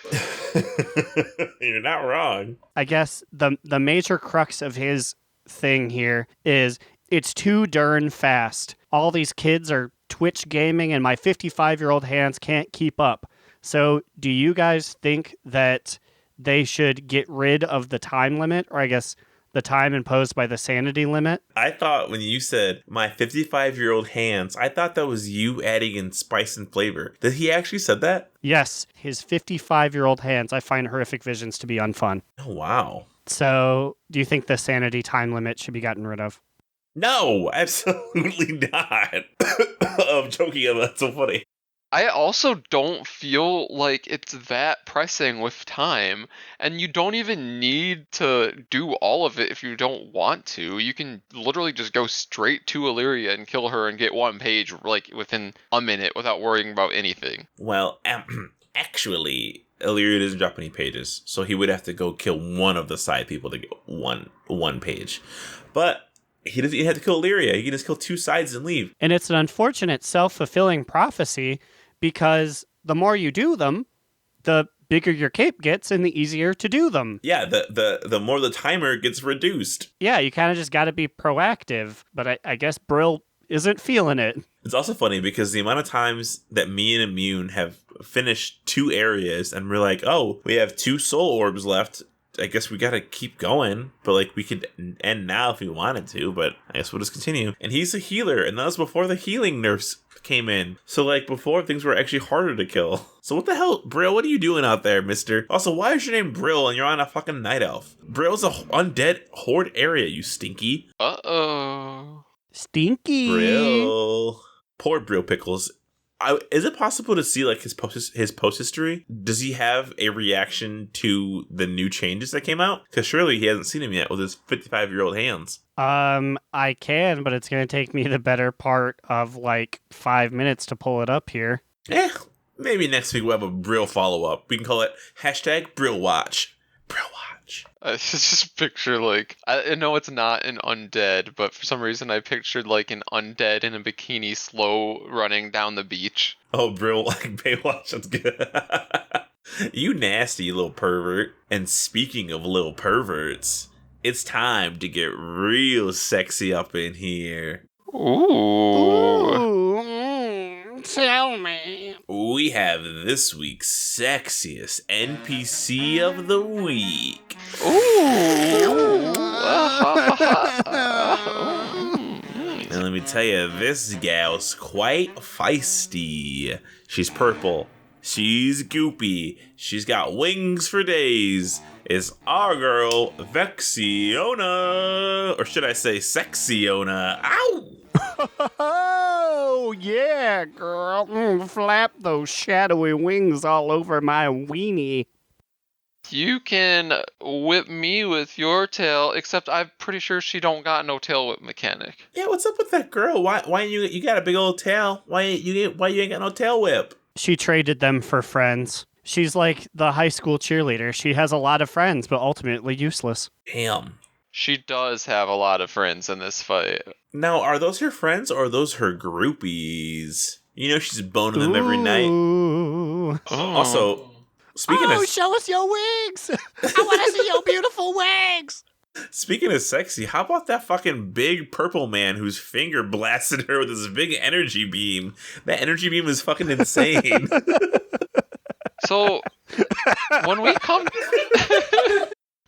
You're not wrong. I guess the major crux of his thing here is it's too darn fast. All these kids are Twitch gaming and my 55-year-old hands can't keep up. So do you guys think that they should get rid of the time limit, or I guess the time imposed by the sanity limit? I thought when you said my 55-year-old hands, I thought that was you adding in spice and flavor. Did he actually said that? Yes, his 55-year-old hands. I find horrific visions to be unfun. Oh, wow. So do you think the sanity time limit should be gotten rid of? No, absolutely not. I'm joking. That's so funny. I also don't feel like it's that pressing with time, and you don't even need to do all of it if you don't want to. You can literally just go straight to Illyria and kill her and get one page like within a minute without worrying about anything. Well, actually, Illyria doesn't drop any pages, so he would have to go kill one of the side people to get one page. But he doesn't even have to kill Illyria. He can just kill 2 sides and leave. And it's an unfortunate self-fulfilling prophecy, because the more you do them, the bigger your cape gets and the easier to do them. Yeah, the more the timer gets reduced. Yeah, you kind of just got to be proactive, but I guess Brill isn't feeling it. It's also funny because the amount of times that me and Immune have finished 2 areas and we're like, oh, we have 2 soul orbs left. I guess we gotta keep going, but like we could end now if we wanted to, but I guess we'll just continue. And he's a healer, and that was before the healing nerfs came in. So like before, things were actually harder to kill. So what the hell, Brill, what are you doing out there, mister? Also, why is your name Brill and you're on a fucking night elf? Brill's a undead horde area, you stinky. Uh-oh. Stinky. Brill. Poor Brill Pickles. Is it possible to see like his post history? Does he have a reaction to the new changes that came out? Because surely he hasn't seen him yet with his 55-year-old hands. I can, but it's going to take me the better part of like 5 minutes to pull it up here. Maybe next week we'll have a Brill follow-up. We can call it #BrillWatch. Brill Watch. I just picture like, I know it's not an undead, but for some reason I pictured like an undead in a bikini slow running down the beach. Oh, Brill, like Baywatch, that's good. You nasty little pervert. And speaking of little perverts, it's time to get real sexy up in here. Ooh. Tell me. We have this week's sexiest NPC of the week. And let me tell you, this gal's quite feisty. She's purple. She's goopy. She's got wings for days. It's our girl, Vexiona. Or should I say Sexiona? Ow! Oh, yeah, girl. Flap those shadowy wings all over my weenie. You can whip me with your tail, except I'm pretty sure she don't got no tail whip mechanic. Yeah, what's up with that girl? Why you got a big old tail? Why you ain't got no tail whip? She traded them for friends. She's like the high school cheerleader. She has a lot of friends, but ultimately useless. Damn. She does have a lot of friends in this fight. Now, are those her friends or are those her groupies? You know she's boning them every night. Ooh, Ooh. Also, speaking Oh, of show us your wigs! I want to see your beautiful wigs! speaking of sexy, how about that fucking big purple man whose finger blasted her with this big energy beam? That energy beam is fucking insane. So when we come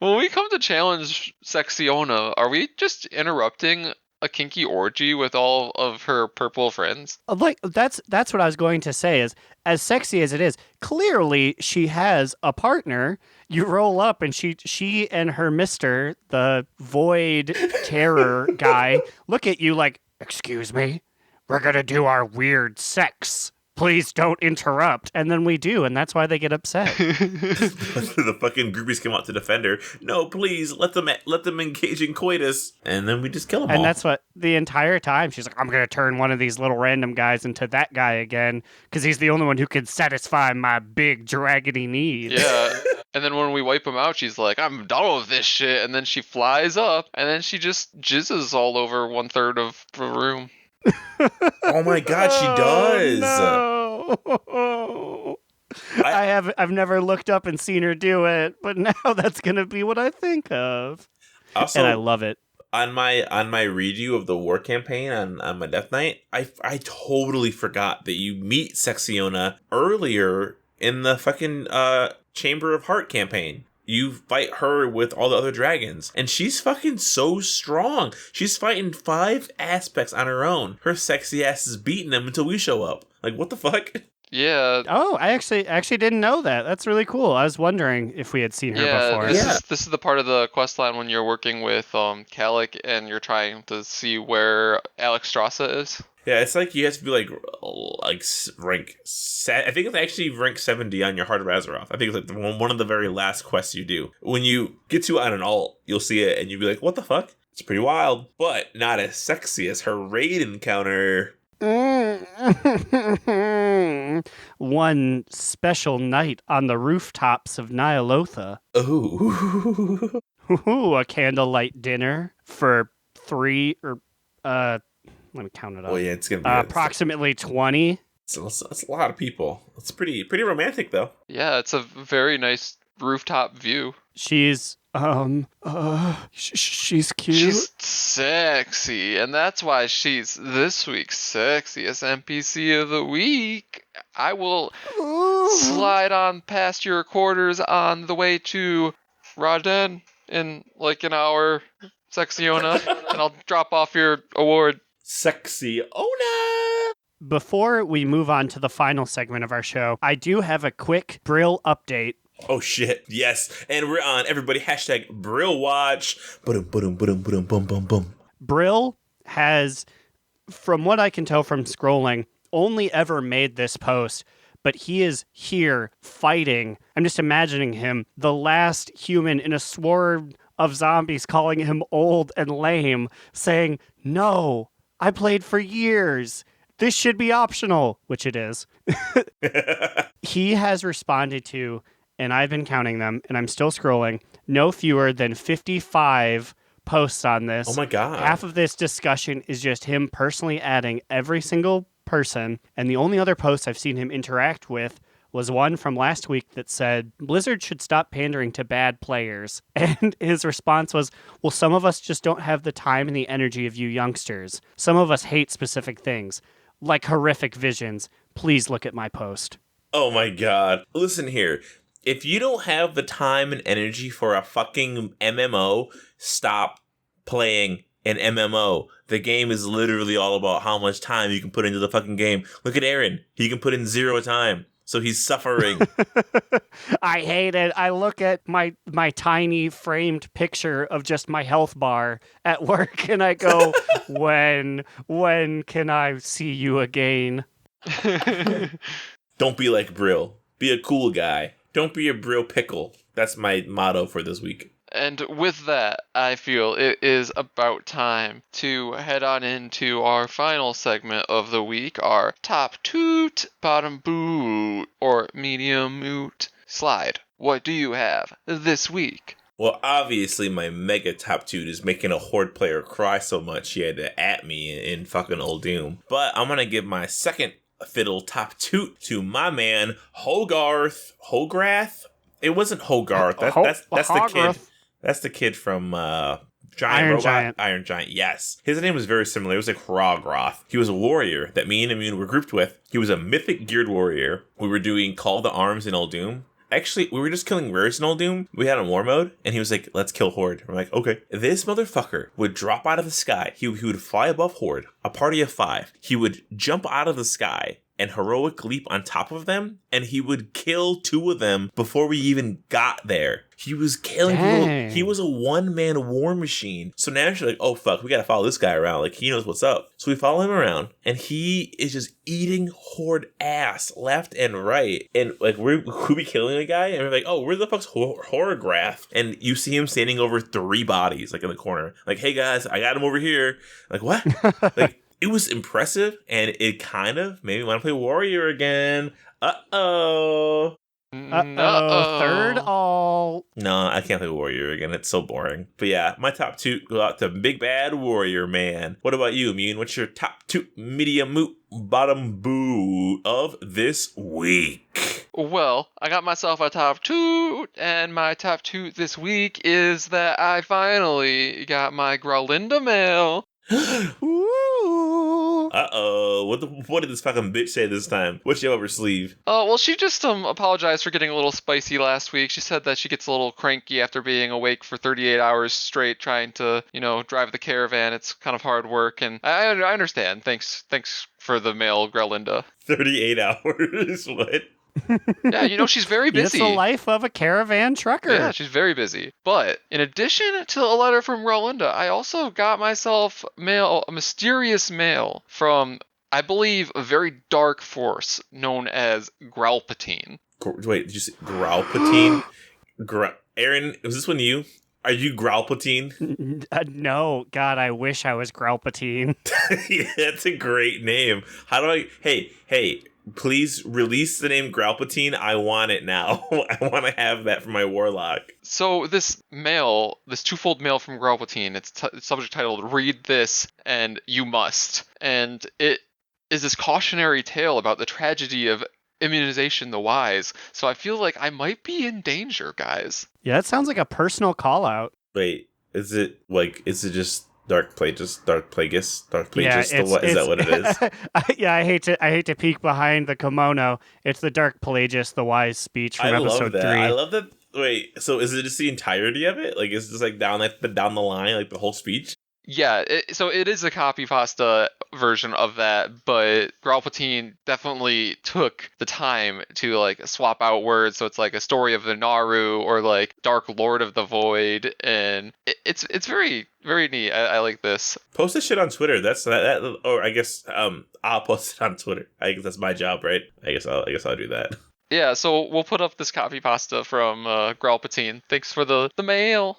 to challenge Sexiona, are we just interrupting a kinky orgy with all of her purple friends? Like that's what I was going to say is, as sexy as it is, clearly she has a partner. You roll up and she and her mister, the void terror guy, look at you like, excuse me, we're gonna do our weird sex. Please don't interrupt. And then we do, and that's why they get upset. The fucking groupies come out to defend her. No, please let them engage in coitus, and then we just kill them all. And that's what the entire time she's like, I'm gonna turn one of these little random guys into that guy again because he's the only one who can satisfy my big dragony needs. Yeah. And then when we wipe him out, she's like, I'm done with this shit. And then she flies up, and then she just jizzes all over 1/3 of the room. Oh my god, she does. No. I've never looked up and seen her do it, but now that's gonna be what I think of. Also, and I love it. On my redo of the war campaign on my Death Knight, I totally forgot that you meet Sexiona earlier in the fucking Chamber of Heart campaign. You fight her with all the other dragons, and she's fucking so strong. She's fighting 5 aspects on her own. Her sexy ass is beating them until we show up. Like, what the fuck? Yeah. Oh, I actually didn't know that. That's really cool. I was wondering if we had seen her before. This is the part of the quest line when you're working with Calic and you're trying to see where Alexstrasza is. Yeah, it's like you have to be like rank. I think it's actually rank 70 on your Heart of Azeroth. I think it's like one of the very last quests you do. When you get to it on an alt, you'll see it and you'll be like, "What the fuck?" It's pretty wild, but not as sexy as her raid encounter. One special night on the rooftops of Nyalotha. Ooh. Ooh, a candlelight dinner for 3 or let me count it up. Oh yeah, it's gonna be approximately 20. It's a lot of people. It's pretty romantic though. Yeah, it's a very nice rooftop view. She's she's cute. She's sexy, and that's why she's this week's sexiest NPC of the week. I will slide on past your quarters on the way to Wrathion in like an hour, Sexiona, and I'll drop off your award. Sexiona! Before we move on to the final segment of our show, I do have a quick Brill update. Oh shit, yes. And we're on, everybody, hashtag Brill Watch. Boom. Brill has, from what I can tell from scrolling, only ever made this post, but he is here fighting. I'm just imagining him, the last human in a swarm of zombies calling him old and lame, saying, "No, I played for years. This should be optional," which it is. He has responded to, and I've been counting them, and I'm still scrolling, no fewer than 55 posts on this. Oh my god. Half of this discussion is just him personally adding every single person, and the only other post I've seen him interact with was one from last week that said, Blizzard should stop pandering to bad players. And his response was, well, some of us just don't have the time and the energy of you youngsters. Some of us hate specific things, like horrific visions. Please look at my post. Oh my god. Listen here. If you don't have the time and energy for a fucking MMO, stop playing an MMO. The game is literally all about how much time you can put into the fucking game. Look at Aaron. He can put in 0 time. So he's suffering. I hate it. I look at my tiny framed picture of just my health bar at work and I go, when can I see you again? Don't be like Brill. Be a cool guy. Don't be a Brill pickle. That's my motto for this week. And with that, I feel it is about time to head on into our final segment of the week, our top toot, bottom boot, or medium moot. Slide, what do you have this week? Well, obviously my mega top toot is making a Horde player cry so much he had to at me in fucking Old Doom. But I'm going to give my second fiddle top toot to my man Hogarth. It wasn't Hogarth. That's the kid. That's the kid from Iron Giant. Yes, his name was very similar. It was like Hrogroth. He was a warrior that me and Immune were grouped with. He was a mythic geared warrior. We were doing Call to Arms in Uldum. Actually, we were just killing rares in Uldum. We had on war mode, and he was like, let's kill Horde. We're like, okay. This motherfucker would drop out of the sky. He would fly above Horde, a party of 5. He would jump out of the sky and heroic leap on top of them, and he would kill 2 of them before we even got there. He was killing people. He was a one-man war machine. So now you're like, oh, fuck, we gotta follow this guy around. Like, he knows what's up. So we follow him around, and he is just eating Horde ass left and right. And, like, we'll be killing a guy, and we're like, oh, where the fuck's Horograph? And you see him standing over 3 bodies, like, in the corner. Like, hey, guys, I got him over here. Like, what? Like, it was impressive, and it kind of made me want to play Warrior again. Uh-oh. Third all. No, I can't play Warrior again. It's so boring. But yeah, my top 2 go out to Big Bad Warrior Man. What about you, Immune? What's your top 2 medium moot bottom boo of this week? Well, I got myself a top 2, and my top 2 this week is that I finally got my Growliina mail. Uh-oh. What did this fucking bitch say this time? What's she up her sleeve? Oh, well, she just apologized for getting a little spicy last week. She said that she gets a little cranky after being awake for 38 hours straight trying to, drive the caravan. It's kind of hard work, and I understand. Thanks for the mail, Growliina. 38 hours? What? Yeah, she's very busy. It's the life of a caravan trucker. Yeah, she's very busy. But in addition to a letter from Growliina, I also got myself a mysterious mail from, I believe, a very dark force known as Growlpatine. Wait, did you say Growlpatine? Aaron, was this one you? Are you Growlpatine? No, God, I wish I was Growlpatine. Yeah, that's a great name. How do I... Hey, please release the name Growlpatine. I want it now. I want to have that for my warlock. So this twofold mail from Growlpatine, it's subject titled "Read This and You Must," and it is this cautionary tale about the tragedy of immunization the wise. So I feel like I might be in danger, guys. Yeah, that sounds like a personal call out. Wait, is it just Dark Plagueis? Yeah, is that what it is? Yeah, I hate to peek behind the kimono. It's the Dark Plagueis, the wise speech from episode 3. I love that. Wait, so is it just the entirety of it? Like, is it just like down the line, like the whole speech? Yeah, so it is a copy pasta version of that, but Growlpatine definitely took the time to like swap out words, so it's like a story of the Naru or like Dark Lord of the Void, and it's very, very neat. I like this. Post this shit on Twitter. Or I guess I'll post it on Twitter. I guess that's my job, right? I guess I'll do that. Yeah, so we'll put up this copy pasta from Growlpatine. Thanks for the mail.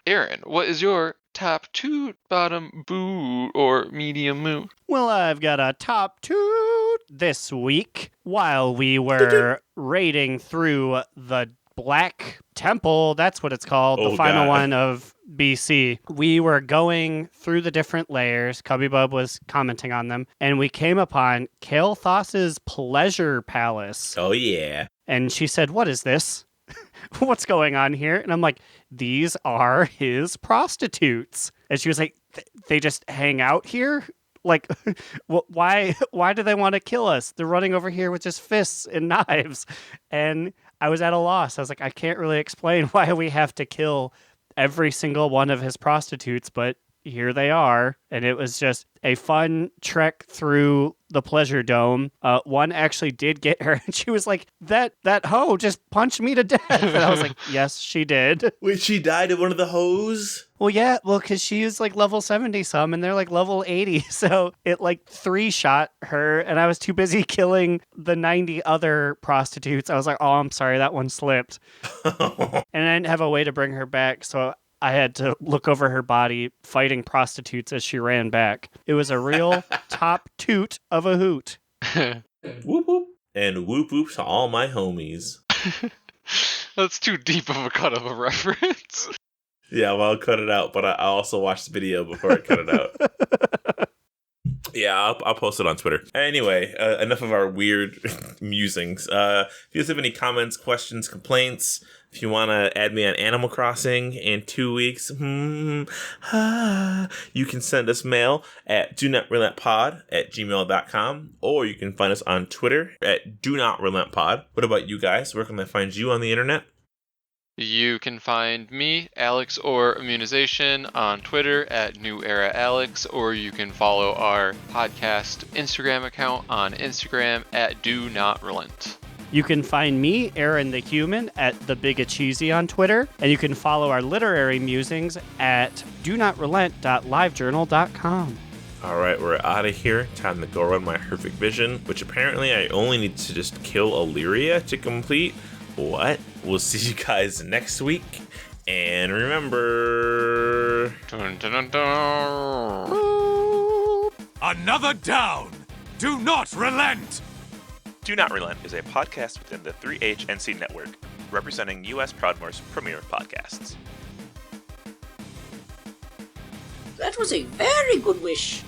Aaron, what is your top 2 bottom boo or medium moo? Well, I've got a top 2 this week. While we were raiding through the Black Temple, that's what it's called, the final one of BC. We were going through the different layers. Cubby Bub was commenting on them, and we came upon Kael'thas's Pleasure Palace. Oh, yeah. And she said, "What is this? What's going on here?" And I'm like, "These are his prostitutes." And she was like, "They just hang out here? Like, why do they want to kill us? They're running over here with just fists and knives." And I was at a loss. I was like, I can't really explain why we have to kill every single one of his prostitutes, but here they are. And it was just a fun trek through the Pleasure Dome. One actually did get her, and she was like, that hoe just punched me to death. And I was like, yes, she did. Wait, she died of one of the hoes? Well, yeah, because she is like level 70 some, and they're like level 80. So it like 3-shot her, and I was too busy killing the 90 other prostitutes. I was like, oh, I'm sorry, that one slipped. And I didn't have a way to bring her back, so I had to look over her body fighting prostitutes as she ran back. It was a real top toot of a hoot. Whoop whoop. And whoop whoop to all my homies. That's too deep of a cut of a reference. Yeah, well, I'll cut it out, but I also watched the video before I cut it out. Yeah, I'll post it on Twitter. Anyway, enough of our weird musings. If you guys have any comments, questions, complaints, if you want to add me on Animal Crossing in 2 weeks, you can send us mail at donotrelenttpod@gmail.com, or you can find us on Twitter at donotrelenttpod. What about you guys? Where can they find you on the internet? You can find me, Alex or Immunization, on Twitter at NewEraAlex, or you can follow our podcast Instagram account on Instagram at Do Not Relent. You can find me, Aaron the Human, at The Bigacheesy on Twitter, and you can follow our literary musings at donotrelent.livejournal.com. All right, we're out of here. Time to go run my Perfect Vision, which apparently I only need to just kill Illyria to complete. What? We'll see you guys next week. And remember... Dun, dun, dun, dun. Another down! Do not relent! Do Not Relent is a podcast within the 3HNC network, representing U.S. Proudmoore's premier podcasts. That was a very good wish.